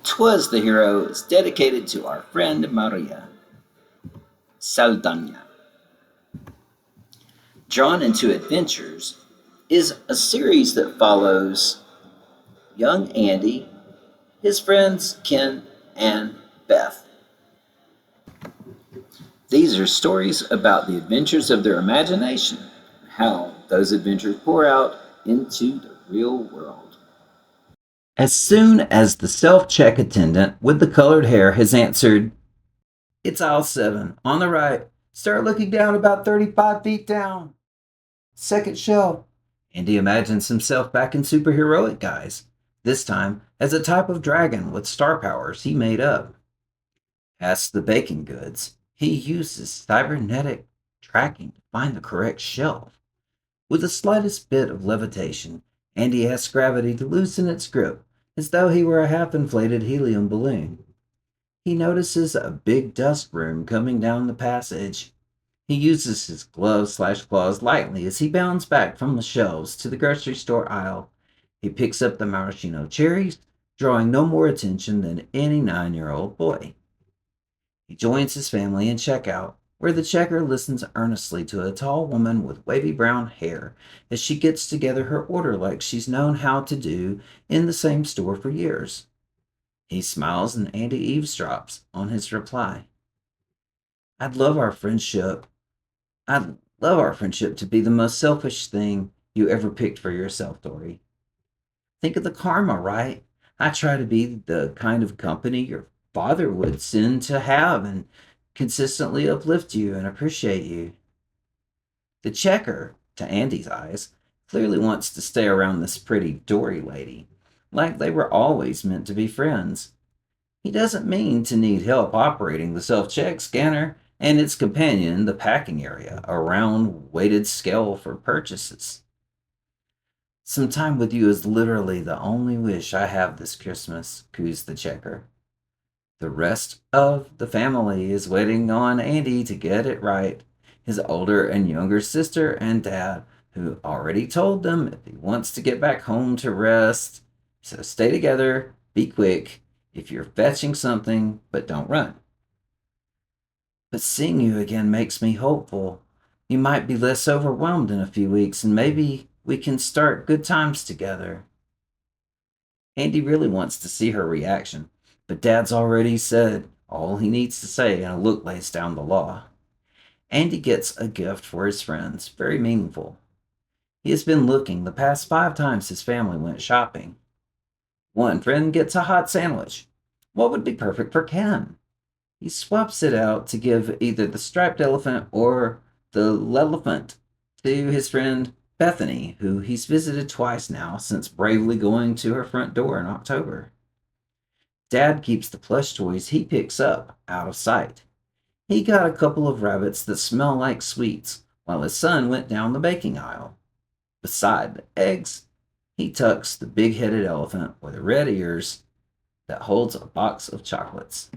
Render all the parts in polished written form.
'Twas the hero is dedicated to our friend Maria Saldana. Drawn into Adventures is a series that follows young Andy, his friends Ken and Beth. These are stories about the adventures of their imagination, how those adventures pour out into the real world. As soon as the self check attendant with the colored hair has answered, "It's aisle 7, on the right. Start looking down about 35 feet down. Second shelf." Andy imagines himself back in superheroic guise, this time as a type of dragon with star powers he made up. Past the baking goods, he uses cybernetic tracking to find the correct shelf. With the slightest bit of levitation, Andy asks gravity to loosen its grip, as though he were a half inflated helium balloon. He notices a big dust room coming down the passage. He uses his gloves/claws lightly as he bounds back from the shelves to the grocery store aisle. He picks up the maraschino cherries, drawing no more attention than any 9-year-old boy. He joins his family in checkout, where the checker listens earnestly to a tall woman with wavy brown hair as she gets together her order like she's known how to do in the same store for years. He smiles and Andy eavesdrops on his reply. I'd love our friendship. I'd love our friendship to be the most selfish thing you ever picked for yourself, Dory. Think of the karma, right? I try to be the kind of company your father would send to have and consistently uplift you and appreciate you. The checker, to Andy's eyes, clearly wants to stay around this pretty Dory lady, like they were always meant to be friends. He doesn't mean to need help operating the self check scanner and its companion, the packing area, a round weighted scale for purchases. Some time with you is literally the only wish I have this Christmas, coos the checker. The rest of the family is waiting on Andy to get it right. His older and younger sister and dad, who already told them if he wants to get back home to rest. So stay together, be quick, if you're fetching something, but don't run. But seeing you again makes me hopeful. You might be less overwhelmed in a few weeks, and maybe we can start good times together. Andy really wants to see her reaction, but Dad's already said all he needs to say, and a look lays down the law. Andy gets a gift for his friends, very meaningful. He has been looking the past 5 times his family went shopping. One friend gets a hot sandwich. What would be perfect for Ken? He swaps it out to give either the striped elephant or the lelephant to his friend Bethany, who he's visited twice now since bravely going to her front door in October. Dad keeps the plush toys he picks up out of sight. He got a couple of rabbits that smell like sweets, while his son went down the baking aisle. Beside the eggs, he tucks the big-headed elephant with red ears that holds a box of chocolates.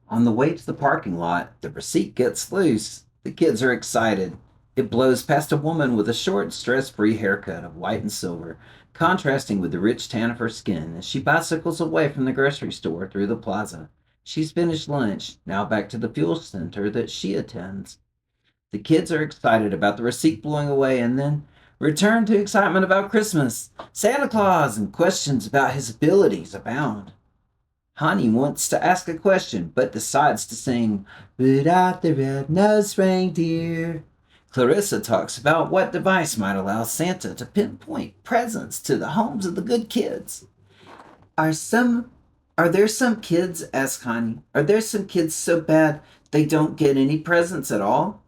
On the way to the parking lot, the receipt gets loose. The kids are excited. It blows past a woman with a short, stress-free haircut of white and silver, contrasting with the rich tan of her skin as she bicycles away from the grocery store through the plaza. She's finished lunch, now back to the fuel center that she attends. The kids are excited about the receipt blowing away and then return to excitement about Christmas, Santa Claus, and questions about his abilities abound. Honey wants to ask a question, but decides to sing, Rudolph the Red-Nosed Reindeer. Clarissa talks about what device might allow Santa to pinpoint presents to the homes of the good kids. Are some are there some kids, asks Connie, are there some kids so bad they don't get any presents at all?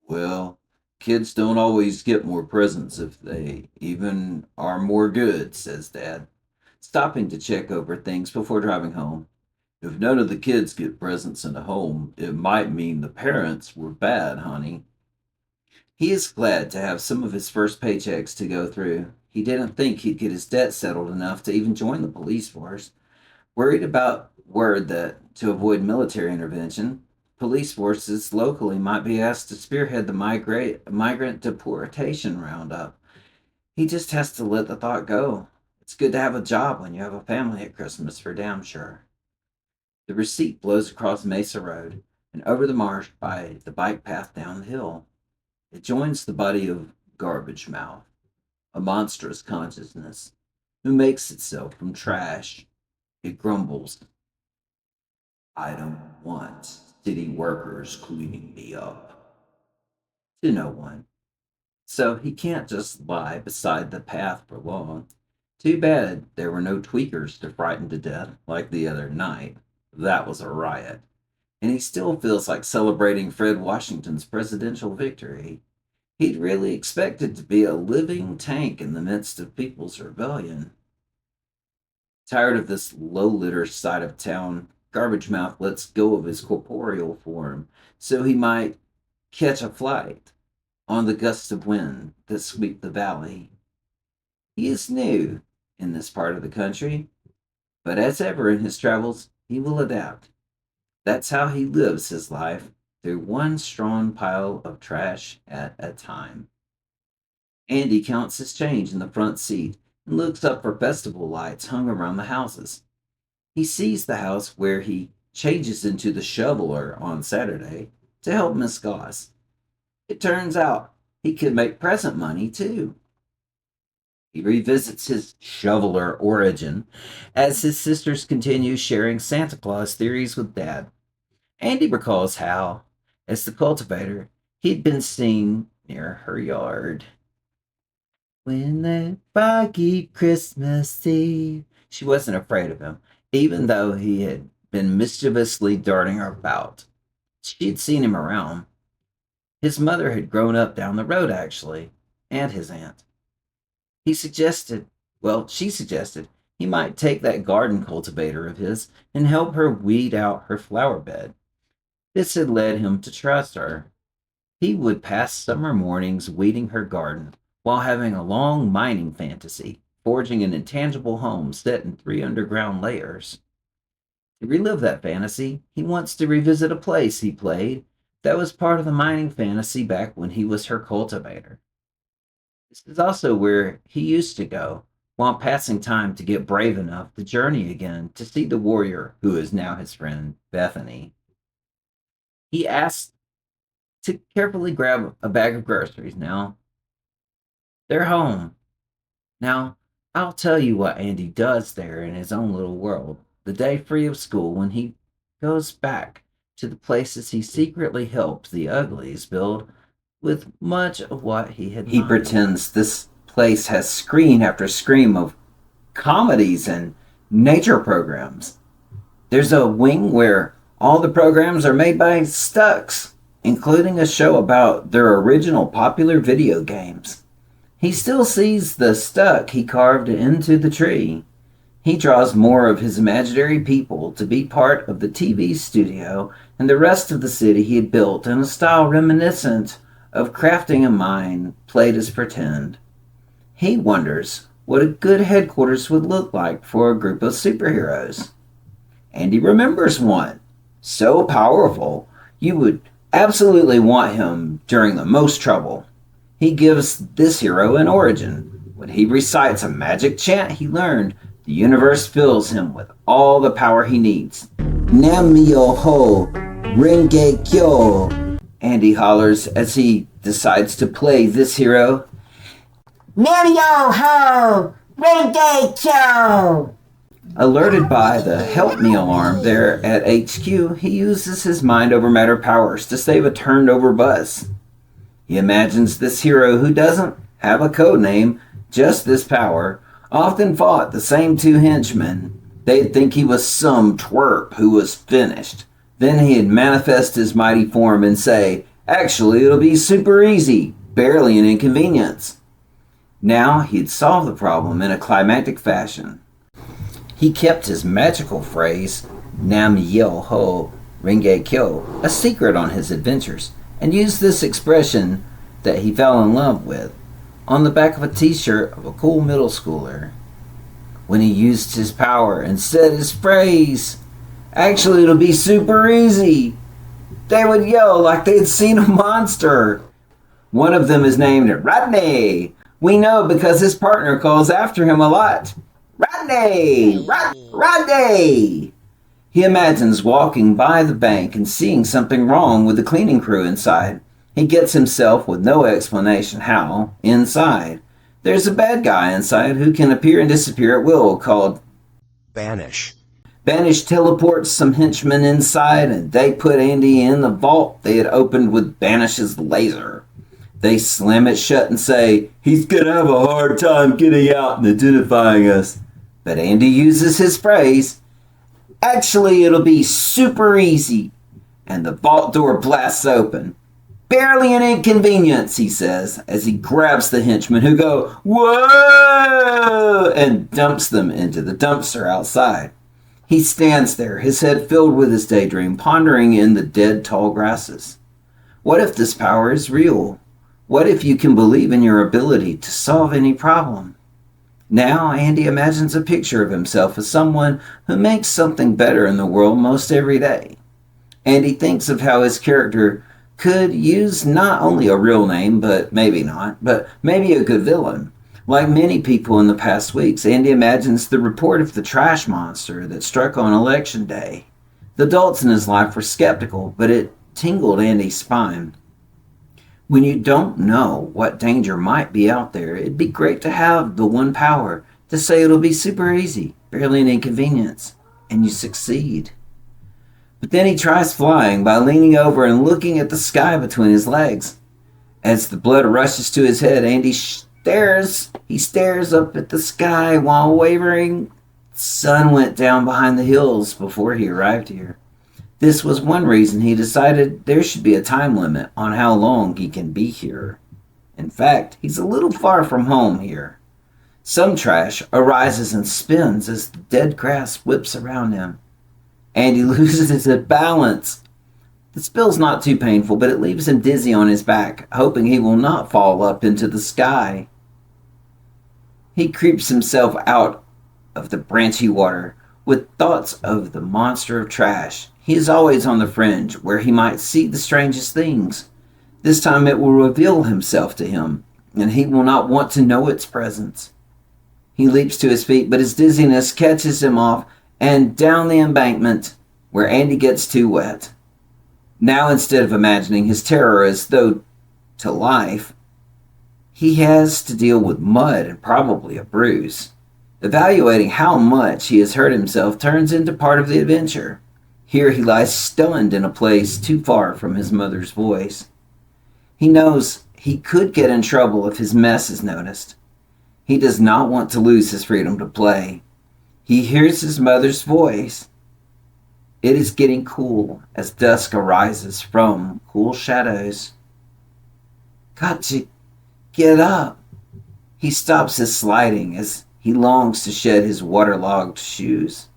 Well, kids don't always get more presents if they even are more good, says Dad, stopping to check over things before driving home. If none of the kids get presents in a home, it might mean the parents were bad, honey. He is glad to have some of his first paychecks to go through. He didn't think he'd get his debt settled enough to even join the police force. Worried about word that, to avoid military intervention, police forces locally might be asked to spearhead the migrant deportation roundup. He just has to let the thought go. It's good to have a job when you have a family at Christmas, for damn sure. The receipt blows across Mesa Road and over the marsh by the bike path down the hill. It joins the body of Garbage Mouth, a monstrous consciousness who makes itself from trash. It grumbles, "I don't want city workers cleaning me up," to no one. So he can't just lie beside the path for long. Too bad there were no tweakers to frighten to death like the other night. That was a riot. And he still feels like celebrating Fred Washington's presidential victory. He'd really expected to be a living tank in the midst of people's rebellion. Tired of this low litter side of town, Garbage Mouth lets go of his corporeal form so he might catch a flight on the gusts of wind that sweep the valley. He is new in this part of the country, but as ever in his travels, he will adapt. That's how he lives his life, through one strewn pile of trash at a time. Andy counts his change in the front seat and looks up for festival lights hung around the houses. He sees the house where he changes into the shoveler on Saturday to help Miss Goss. It turns out he could make present money too. He revisits his shoveler origin as his sisters continue sharing Santa Claus theories with Dad. Andy recalls how, as the cultivator, he'd been seen near her yard. When that foggy Christmas Eve. She wasn't afraid of him, even though he had been mischievously darting about. She'd seen him around. His mother had grown up down the road, actually, and his aunt. She suggested he might take that garden cultivator of his and help her weed out her flower bed. This had led him to trust her. He would pass summer mornings weeding her garden while having a long mining fantasy, forging an intangible home set in 3 underground layers. To relive that fantasy, he wants to revisit a place he played that was part of the mining fantasy back when he was her cultivator. This is also where he used to go while passing time to get brave enough to journey again to see the warrior who is now his friend, Bethany. He asks to carefully grab a bag of groceries now. They're home. Now, I'll tell you what Andy does there in his own little world, the day free of school when he goes back to the places he secretly helped the Uglies build with much of what he had. He pretends this place has screen after screen of comedies and nature programs. There's a wing where all the programs are made by Stucks, including a show about their original popular video games. He still sees the stuck he carved into the tree. He draws more of his imaginary people to be part of the TV studio and the rest of the city he had built in a style reminiscent of crafting a mine played as pretend. He wonders what a good headquarters would look like for a group of superheroes. And he remembers one so powerful you would absolutely want him during the most trouble. He gives this hero an origin. When he recites a magic chant he learned, the universe fills him with all the power he needs. Nam-myoho Renge Kyo, Andy hollers as he decides to play this hero. Nam-myoho Renge Kyo! Alerted by the help me alarm there at HQ, he uses his mind over matter powers to save a turned over bus. He imagines this hero who doesn't have a code name, just this power, often fought the same 2 henchmen. They'd think he was some twerp who was finished. Then he'd manifest his mighty form and say, "Actually, it'll be super easy, barely an inconvenience." Now he'd solve the problem in a climactic fashion. He kept his magical phrase, Nam-myoho Renge Kyo, a secret on his adventures, and used this expression that he fell in love with on the back of a t-shirt of a cool middle schooler. When he used his power and said his phrase, "Actually, it'll be super easy," they would yell like they'd seen a monster. One of them is named Rodney, We know because his partner calls after him a lot. Rodney! Rodney! He imagines walking by the bank and seeing something wrong with the cleaning crew inside. He gets himself, with no explanation how, inside. There's a bad guy inside who can appear and disappear at will, called Banish. Banish teleports some henchmen inside, and they put Andy in the vault they had opened with Banish's laser. They slam it shut and say, "He's gonna have a hard time getting out and identifying us." But Andy uses his phrase, "Actually, it'll be super easy." And the vault door blasts open. "Barely an inconvenience," he says, as he grabs the henchmen who go, "Whoa!" and dumps them into the dumpster outside. He stands there, his head filled with his daydream, pondering in the dead tall grasses. What if this power is real? What if you can believe in your ability to solve any problem? Now Andy imagines a picture of himself as someone who makes something better in the world most every day. Andy thinks of how his character could use not only a real name, but maybe a good villain. Like many people in the past weeks, Andy imagines the report of the trash monster that struck on election day. The adults in his life were skeptical, but it tingled Andy's spine. When you don't know what danger might be out there, it'd be great to have the one power to say it'll be super easy, barely an inconvenience, and you succeed. But then he tries flying by leaning over and looking at the sky between his legs. As the blood rushes to his head, Andy stares. He stares up at the sky while wavering. The sun went down behind the hills before he arrived here. This was one reason he decided there should be a time limit on how long he can be here. In fact, he's a little far from home here. Some trash arises and spins as the dead grass whips around him. Andy loses his balance. The spill's not too painful, but it leaves him dizzy on his back, hoping he will not fall up into the sky. He creeps himself out of the branchy water with thoughts of the monster of trash. He is always on the fringe, where he might see the strangest things. This time it will reveal himself to him, and he will not want to know its presence. He leaps to his feet, but his dizziness catches him off, and down the embankment, where Andy gets too wet. Now, instead of imagining his terror as though to life, he has to deal with mud and probably a bruise. Evaluating how much he has hurt himself turns into part of the adventure. Here he lies stunned in a place too far from his mother's voice. He knows he could get in trouble if his mess is noticed. He does not want to lose his freedom to play. He hears his mother's voice. It is getting cool as dusk arises from cool shadows. Got to get up. He stops his sliding as he longs to shed his waterlogged shoes.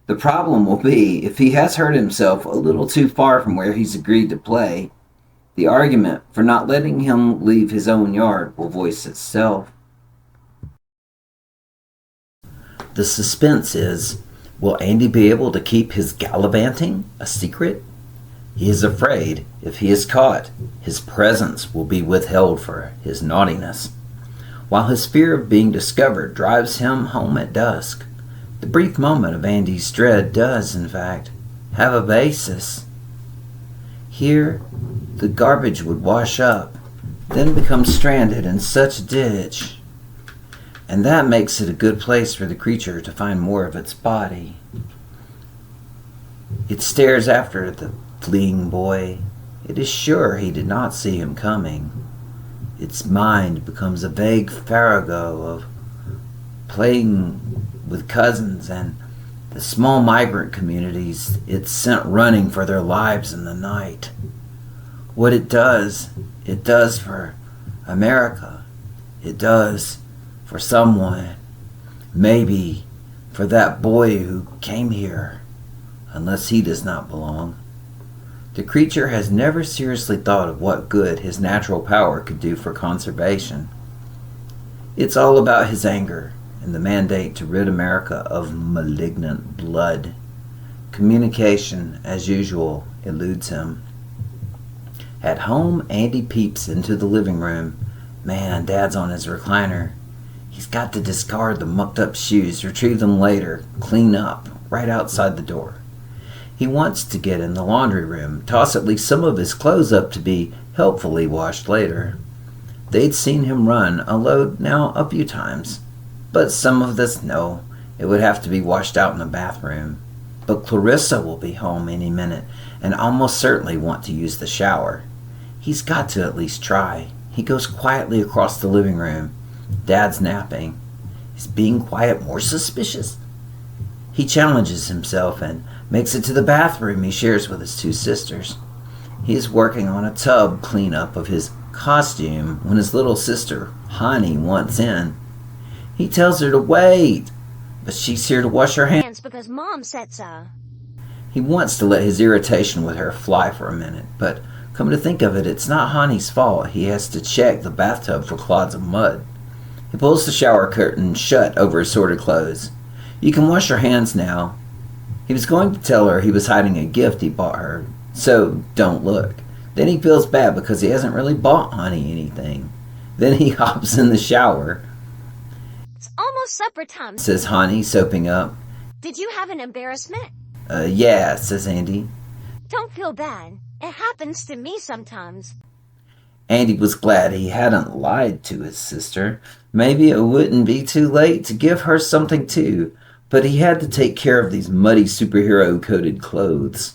The problem will be if he has hurt himself a little too far from where he's agreed to play. The argument for not letting him leave his own yard will voice itself. The suspense is, will Andy be able to keep his gallivanting a secret? He is afraid if he is caught, his presence will be withheld for his naughtiness. While his fear of being discovered drives him home at dusk, the brief moment of Andy's dread does, in fact, have a basis. Here, the garbage would wash up, then become stranded in such a ditch. And that makes it a good place for the creature to find more of its body. It stares after the fleeing boy. It is sure he did not see him coming. Its mind becomes a vague farrago of playing with cousins and the small migrant communities it sent running for their lives in the night. What it does for America. It does for someone, maybe for that boy who came here, unless he does not belong. The creature has never seriously thought of what good his natural power could do for conservation. It's all about his anger and the mandate to rid America of malignant blood. Communication, as usual, eludes him. At home, Andy peeps into the living room. Man, Dad's on his recliner. He's got to discard the mucked up shoes, retrieve them later, clean up, right outside the door. He wants to get in the laundry room, toss at least some of his clothes up to be helpfully washed later. They'd seen him run a load now a few times, but some of this, no, it would have to be washed out in the bathroom. But Clarissa will be home any minute and almost certainly want to use the shower. He's got to at least try. He goes quietly across the living room. Dad's napping. Is being quiet more suspicious? He challenges himself and makes it to the bathroom he shares with his two sisters. He is working on a tub cleanup of his costume when his little sister, Honey, wants in. He tells her to wait, but she's here to wash her hands because Mom said so. He wants to let his irritation with her fly for a minute, but come to think of it, it's not Honey's fault. He has to check the bathtub for clods of mud. He pulls the shower curtain shut over his assorted clothes. You can wash your hands now. He was going to tell her he was hiding a gift he bought her, so don't look. Then he feels bad because he hasn't really bought Honey anything. Then he hops in the shower. It's almost supper time, says Honey, soaping up. Did you have an embarrassment? Yeah, says Andy. Don't feel bad. It happens to me sometimes. Andy was glad he hadn't lied to his sister. Maybe it wouldn't be too late to give her something too, but he had to take care of these muddy superhero-coated clothes.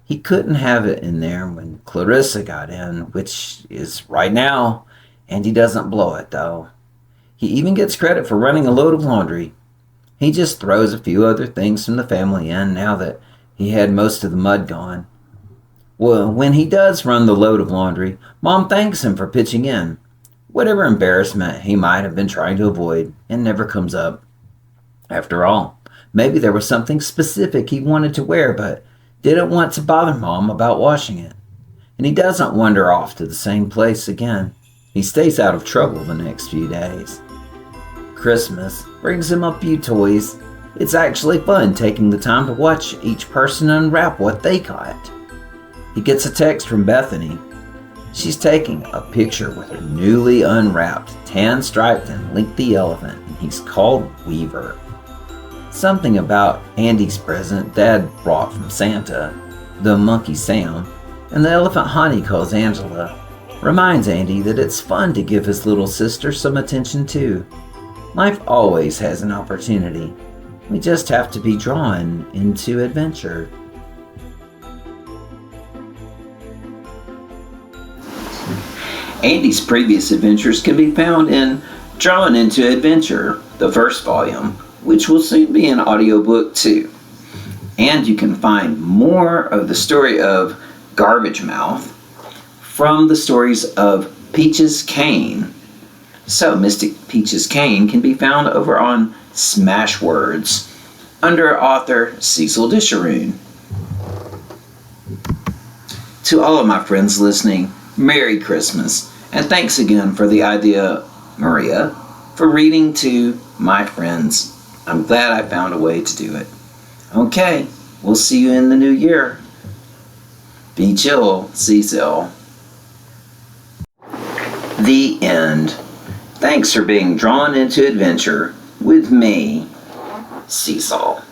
He couldn't have it in there when Clarissa got in, which is right now, and he doesn't blow it, though. He even gets credit for running a load of laundry. He just throws a few other things from the family in now that he had most of the mud gone. Well, when he does run the load of laundry, Mom thanks him for pitching in. Whatever embarrassment he might have been trying to avoid, it never comes up. After all, maybe there was something specific he wanted to wear but didn't want to bother Mom about washing it. And he doesn't wander off to the same place again. He stays out of trouble the next few days. Christmas brings him a few toys. It's actually fun taking the time to watch each person unwrap what they got. He gets a text from Bethany. She's taking a picture with her newly unwrapped, tan-striped and lengthy elephant, and he's called Weaver. Something about Andy's present Dad brought from Santa, the monkey Sam, and the elephant Honey calls Angela, reminds Andy that it's fun to give his little sister some attention too. Life always has an opportunity. We just have to be drawn into adventure. Andy's previous adventures can be found in Drawn into Adventure, the first volume, which will soon be an audiobook too. And you can find more of the story of Garbage Mouth from the stories of Peach's Cane. So Mystic Peach's Cane can be found over on Smashwords under author Cecil Disharoon. To all of my friends listening, Merry Christmas, and thanks again for the idea, Maria, for reading to my friends. I'm glad I found a way to do it. Okay, we'll see you in the new year. Be chill, Cecil. The end. Thanks for being drawn into adventure with me, Cecil.